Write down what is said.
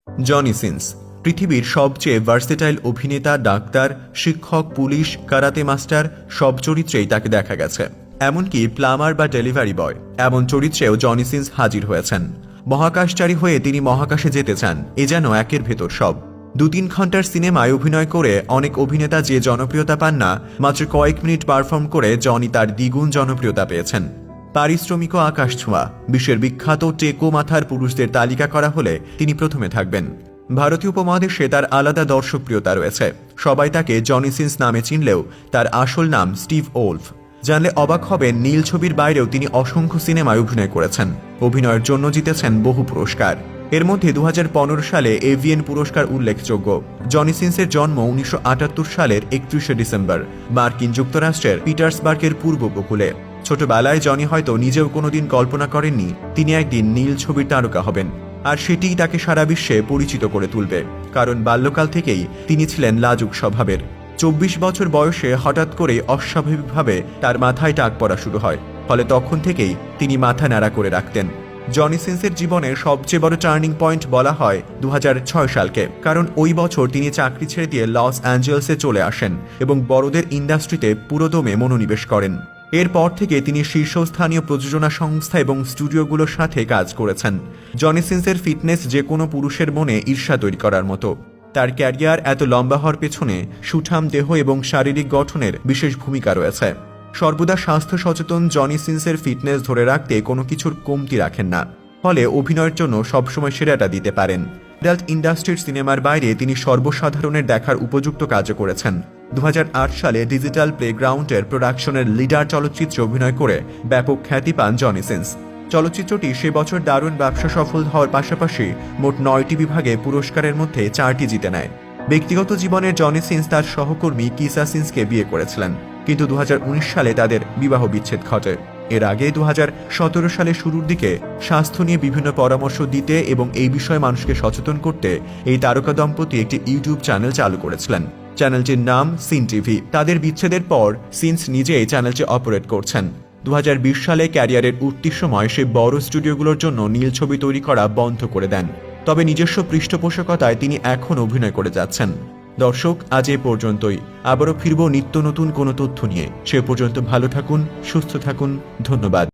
Johnny Sins পৃথিবীর সবচেয়ে versatile অভিনেতা, ডাক্তার, শিক্ষক, পুলিশ, কারাতে মাস্টার সব চরিত্রেই তাকে দেখা গেছে। এমনকি প্লামার বা ডেলিভারি বয় এমন চরিত্রেও জনি সিন্স হাজির হয়েছেন। মহাকাশচারী হয়ে তিনি মহাকাশে যেতে চান, এ যেন একের ভেতর সব। 2-3 ঘন্টার সিনেমায় অভিনয় করে অনেক অভিনেতা যে জনপ্রিয়তা পান না, মাত্র কয়েক মিনিট পারফর্ম করে জনি তার দ্বিগুণ জনপ্রিয়তা পেয়েছেন। পারিশ্রমিকও আকাশ ছোঁয়া। বিশ্বের বিখ্যাত টেকো মাথার পুরুষদের তালিকা করা হলে তিনি প্রথমে থাকবেন। ভারতীয় উপমহাদেশে তার আলাদা দর্শকপ্রিয়তা রয়েছে। সবাই তাকে জনি সিন্স নামে চিনলেও তার আসল নাম স্টিভ ওলফ। জানলে অবাক হবেন, নীল ছবির বাইরেও তিনি অসংখ্য সিনেমায় অভিনয় করেছেন। অভিনয়ের জন্য জিতেছেন বহু পুরস্কার। এর মধ্যে 2015 সালে এভিএন পুরস্কার উল্লেখযোগ্য। জনি সিন্সের জন্ম 1978 সালের 31শে ডিসেম্বর মার্কিন যুক্তরাষ্ট্রের পিটার্সবার্গের পূর্ব উপকূলে। ছোটবেলায় জনি হয়তো নিজেও কোনোদিন কল্পনা করেননি তিনি একদিন নীল ছবির তারকা হবেন, আর সেটিই তাকে সারা বিশ্বে পরিচিত করে তুলবে। কারণ বাল্যকাল থেকেই তিনি ছিলেন লাজুক স্বভাবের। 24 বছর বয়সে হঠাৎ করে অস্বাভাবিকভাবে তার মাথায় টাক পড়া শুরু হয়, ফলে তখন থেকেই তিনি মাথা ন্যাড়া করে রাখতেন। জনি সিন্সের জীবনের সবচেয়ে বড় টার্নিং পয়েন্ট বলা হয় 2006 সালকে, কারণ ওই বছর তিনি চাকরি ছেড়ে দিয়ে লস অ্যাঞ্জেলসে চলে আসেন এবং বড়দের ইন্ডাস্ট্রিতে পুরোদমে মনোনিবেশ করেন। এরপর থেকে তিনি শীর্ষস্থানীয় প্রযোজনা সংস্থা এবং স্টুডিওগুলোর সাথে কাজ করেছেন। জনি সিন্সের ফিটনেস যে কোনো পুরুষের মনে ঈর্ষা তৈরি করার মতো। তার ক্যারিয়ার এত লম্বা হওয়ার পেছনে সুঠাম দেহ এবং শারীরিক গঠনের বিশেষ ভূমিকা রয়েছে। সর্বদা স্বাস্থ্য সচেতন জনি সিন্সের ফিটনেস ধরে রাখতে কোনো কিছুর কমতি রাখেন না, ফলে অভিনয়ের জন্য সবসময় সেরাটা দিতে পারেন। অ্যাডাল্ট ইন্ডাস্ট্রির সিনেমার বাইরে তিনি সর্বসাধারণের দেখার উপযুক্ত কাজও করেছেন। 2008 সালে ডিজিটাল প্লেগ্রাউন্ডের প্রোডাকশনের লিডার চলচ্চিত্রে অভিনয় করে ব্যাপক খ্যাতি পান জনি সিন্স। চলচ্চিত্রটি সে বছর দারুণ ব্যবসা সফল হওয়ার পাশাপাশি মোট 9টি বিভাগে পুরস্কারের মধ্যে 4টি জিতে নেয়। ব্যক্তিগত জীবনে জনি সিন্স তার সহকর্মী কিসা সিন্সকে বিয়ে করেছিলেন, কিন্তু 2019 সালে তাদের বিবাহ বিচ্ছেদ ঘটে। এর আগে 2017 সালের শুরুর দিকে স্বাস্থ্য নিয়ে বিভিন্ন পরামর্শ দিতে এবং এই বিষয়ে মানুষকে সচেতন করতে এই তারকা দম্পতি একটি ইউটিউব চ্যানেল চালু করেছিলেন। চ্যানেলটির নাম সিন টিভি। তাদের বিচ্ছেদের পর সিন্স নিজেই চ্যানেলটি অপারেট করছেন। 2020 সালে ক্যারিয়ারের উঠতির সময় সে বড় স্টুডিওগুলোর জন্য নীল ছবি তৈরি করা বন্ধ করে দেন। তবে নিজস্ব পৃষ্ঠপোষকতায় তিনি এখন অভিনয় করে যাচ্ছেন। দর্শক, আজ এ পর্যন্তই। আবারও ফিরব নিত্য নতুন কোনো তথ্য নিয়ে। সে পর্যন্ত ভালো থাকুন, সুস্থ থাকুন। ধন্যবাদ।